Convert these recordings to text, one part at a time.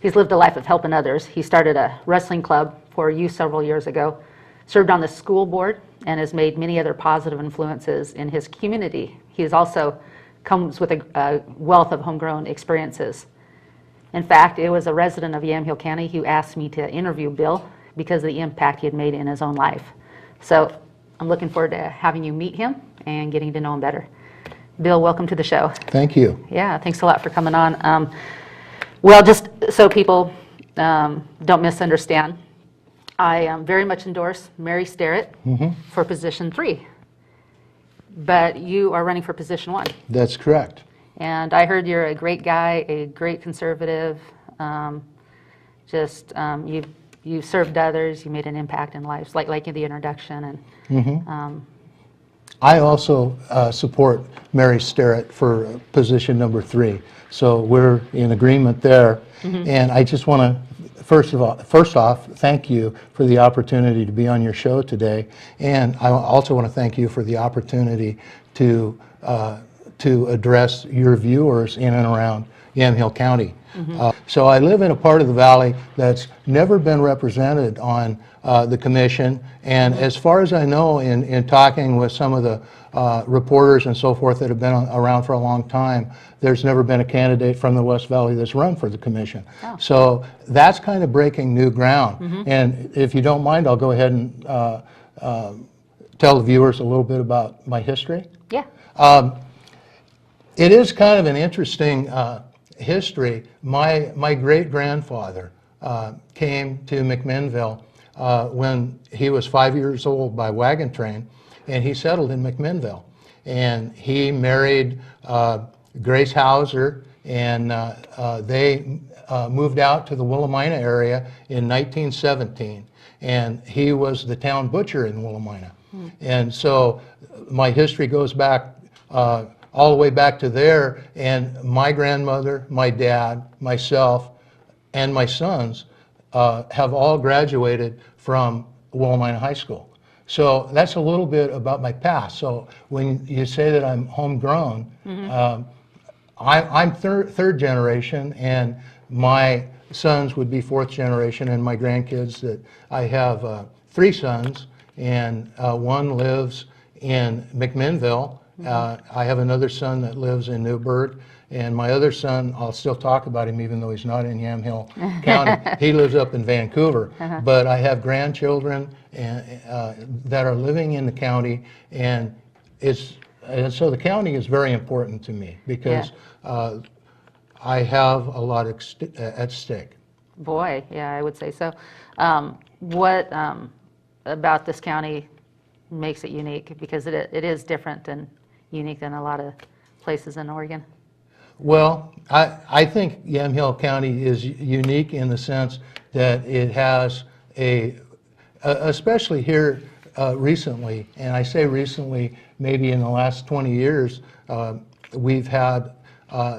He's lived a life of helping others. He started a wrestling club for youth several years ago, served on the school board, and has made many other positive influences in his community. He is also comes with a wealth of homegrown experiences. In fact, it was a resident of Yamhill County who asked me to interview Bill because of the impact he had made in his own life. So I'm looking forward to having you meet him and getting to know him better. Bill, welcome to the show. Thank you. Yeah, thanks a lot for coming on. Well, just so people don't misunderstand, I very much endorse Mary Sterrett for position 3, but you are running for position 1. That's correct. And I heard you're a great guy, a great conservative. You served others, you made an impact in lives, like in the introduction. And I also support Mary Sterrett for position number 3. So we're in agreement there. And I just want to, first off, thank you for the opportunity to be on your show today. And I also want to thank you for the opportunity to address your viewers in and around Yamhill County. So I live in a part of the valley that's never been represented on the commission, and as far as I know, in talking with some of the reporters and so forth that have been around for a long time, there's never been a candidate from the West Valley that's run for the commission. So that's kind of breaking new ground. And if you don't mind, I'll go ahead and tell the viewers a little bit about my history. yeah. It is kind of an interesting history. My great-grandfather came to McMinnville when he was 5 years old by wagon train, and he settled in McMinnville. And he married Grace Hauser, and they moved out to the Willamina area in 1917. And he was the town butcher in Willamina. And so my history goes back all the way back to there, and my grandmother, my dad, myself, and my sons have all graduated from Willamina High School. So that's a little bit about my past. So when you say that I'm homegrown, I'm third generation, and my sons would be 4th generation, and my grandkids, that I have 3 sons, and one lives in McMinnville. I have another son that lives in Newburgh, and my other son, I'll still talk about him even though he's not in Yamhill County. He lives up in Vancouver. But I have grandchildren that are living in the county, and so the county is very important to me because I have a lot at stake. Boy, yeah, I would say so. What about this county makes it unique? Because it is different and unique than a lot of places in Oregon. Well, I think Yamhill County is unique in the sense that it has especially here recently, and I say recently, maybe in the last 20 years, we've had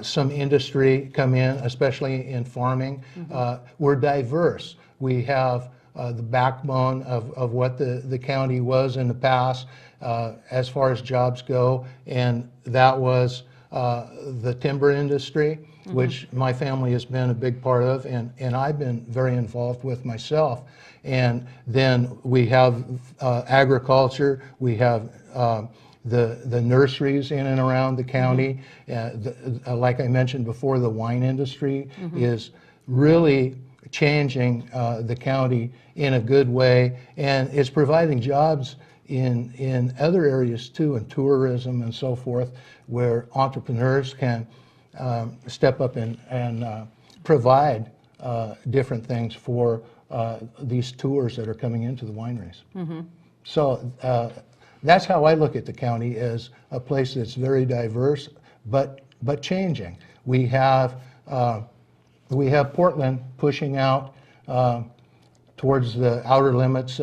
some industry come in, especially in farming. We're diverse. We have the backbone of what the county was in the past as far as jobs go, and that was the timber industry, which my family has been a big part of, and I've been very involved with myself. And then we have agriculture, we have the nurseries in and around the county. Like I mentioned before, the wine industry is really changing the county in a good way, and it's providing jobs in other areas too, in tourism and so forth, where entrepreneurs can step up and provide different things for these tours that are coming into the wineries. So that's how I look at the county, as a place that's very diverse, but changing. We have Portland pushing out towards the outer limits,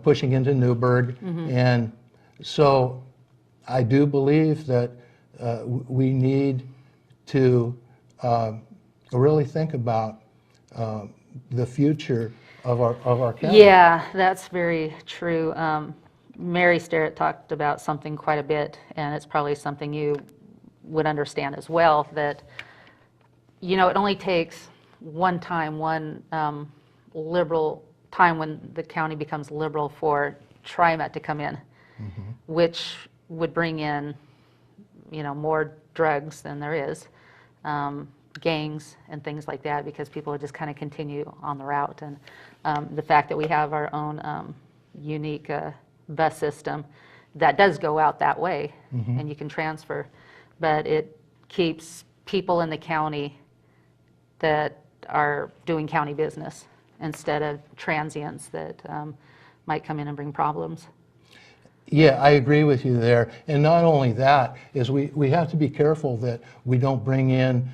pushing into Newburgh, and so I do believe that we need to really think about the future of our county. Yeah, that's very true. Mary Sterrett talked about something quite a bit, and it's probably something you would understand as well, that, you know, it only takes one liberal time when the county becomes liberal for TriMet to come in, which would bring in, more drugs than there is, gangs and things like that, because people would just kind of continue on the route. And the fact that we have our own unique bus system that does go out that way, and you can transfer, but it keeps people in the county that are doing county business instead of transients that might come in and bring problems. Yeah, I agree with you there. And not only that, is we have to be careful that we don't bring in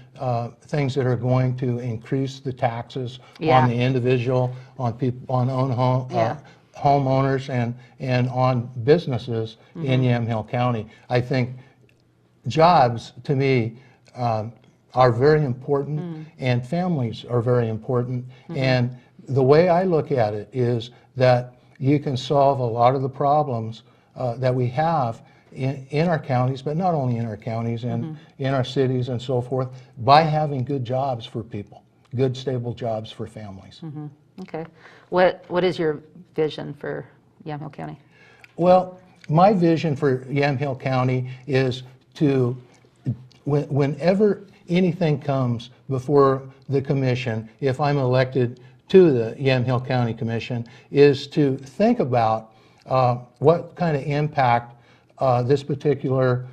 things that are going to increase the taxes on the individual, on people, on homeowners, and on businesses in Yamhill County. I think jobs, to me, are very important, and families are very important. And the way I look at it is that you can solve a lot of the problems that we have in our counties, but not only in our counties and in our cities and so forth, by having good jobs for people, good stable jobs for families. Okay. What is your vision for Yamhill County? Well, my vision for Yamhill County is to, whenever anything comes before the commission, if I'm elected to the Yamhill County Commission, is to think about what kind of impact this particular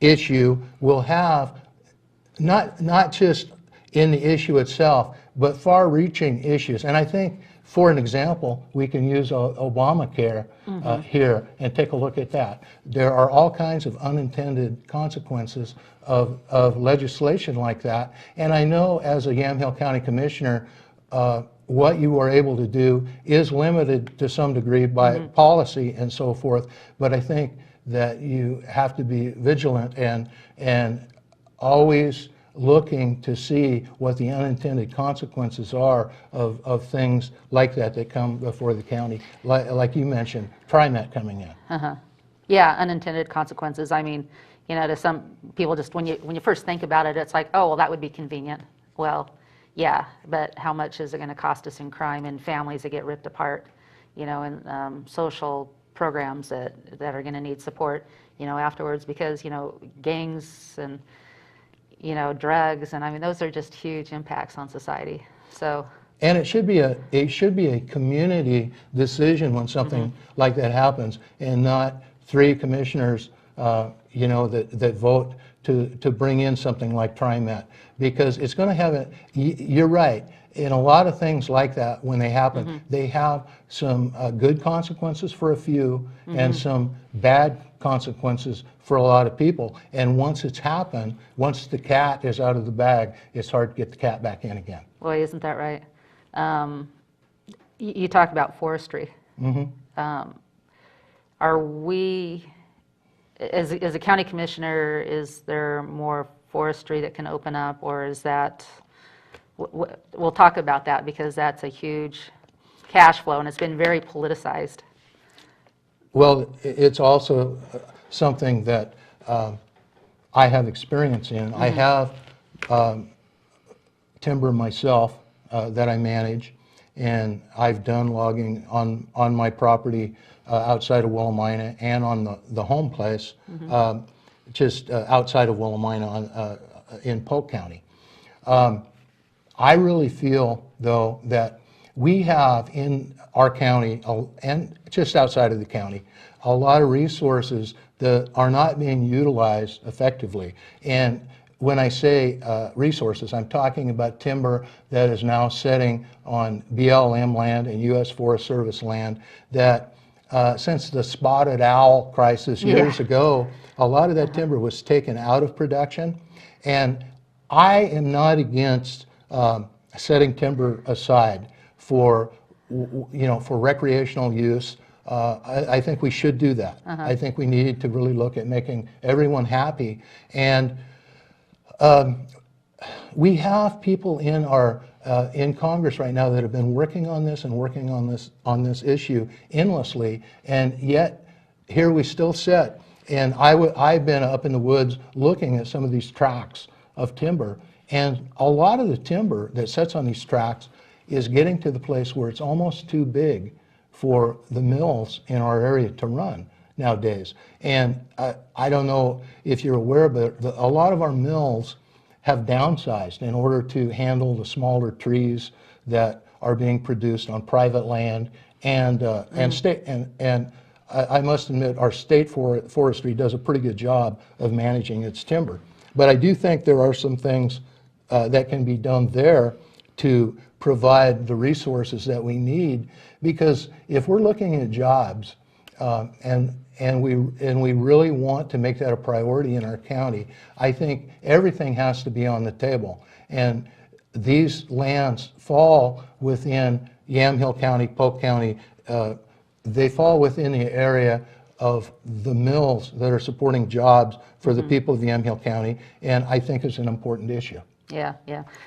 issue will have, not just in the issue itself, but far-reaching issues. And I think, for an example, we can use Obamacare here and take a look at that. There are all kinds of unintended consequences of legislation like that. And I know as a Yamhill County Commissioner, what you are able to do is limited to some degree by policy and so forth. But I think that you have to be vigilant and always looking to see what the unintended consequences are of things like that come before the county. Like you mentioned, TriMet coming in. Yeah, unintended consequences. I mean, to some people, just when you first think about it, it's like, oh, well, that would be convenient. Well, yeah, but how much is it going to cost us in crime and families that get ripped apart, and social programs that are going to need support, afterwards, because, gangs and, drugs, and I mean, those are just huge impacts on society. So. And it should be a community decision when something like that happens, and not three commissioners, that vote to bring in something like TriMet, because it's going to have you're right. In a lot of things like that, when they happen, they have some good consequences for a few and some bad consequences for a lot of people. And once it's happened, once the cat is out of the bag, it's hard to get the cat back in again. Boy, isn't that right? You talked about forestry. Are we, as a county commissioner, is there more forestry that can open up, or is that, we'll talk about that, because that's a huge cash flow and it's been very politicized. Well, it's also something that I have experience in. I have timber myself that I manage, and I've done logging on my property outside of Willamina and on the home place just outside of Willamina in Polk County. I really feel, though, that we have in our county and just outside of the county a lot of resources that are not being utilized effectively. And when I say resources, I'm talking about timber that is now sitting on BLM land and U.S. Forest Service land that since the spotted owl crisis years ago, a lot of that timber was taken out of production. And I am not against setting timber aside for recreational use. I think we should do that. I think we need to really look at making everyone happy. And we have people in our in Congress right now that have been working on this and working on this issue endlessly, and yet here we still sit. And I've been up in the woods looking at some of these tracts of timber, And a lot of the timber that sits on these tracks is getting to the place where it's almost too big for the mills in our area to run nowadays. And I don't know if you're aware, but a lot of our mills have downsized in order to handle the smaller trees that are being produced on private land and state. And I must admit, our state forestry does a pretty good job of managing its timber. But I do think there are some things that can be done there to provide the resources that we need, because if we're looking at jobs and we really want to make that a priority in our county, I think everything has to be on the table. And these lands fall within Yamhill County, Polk County. They fall within the area of the mills that are supporting jobs for the people of Yamhill County, and I think it's an important issue. Yeah, yeah.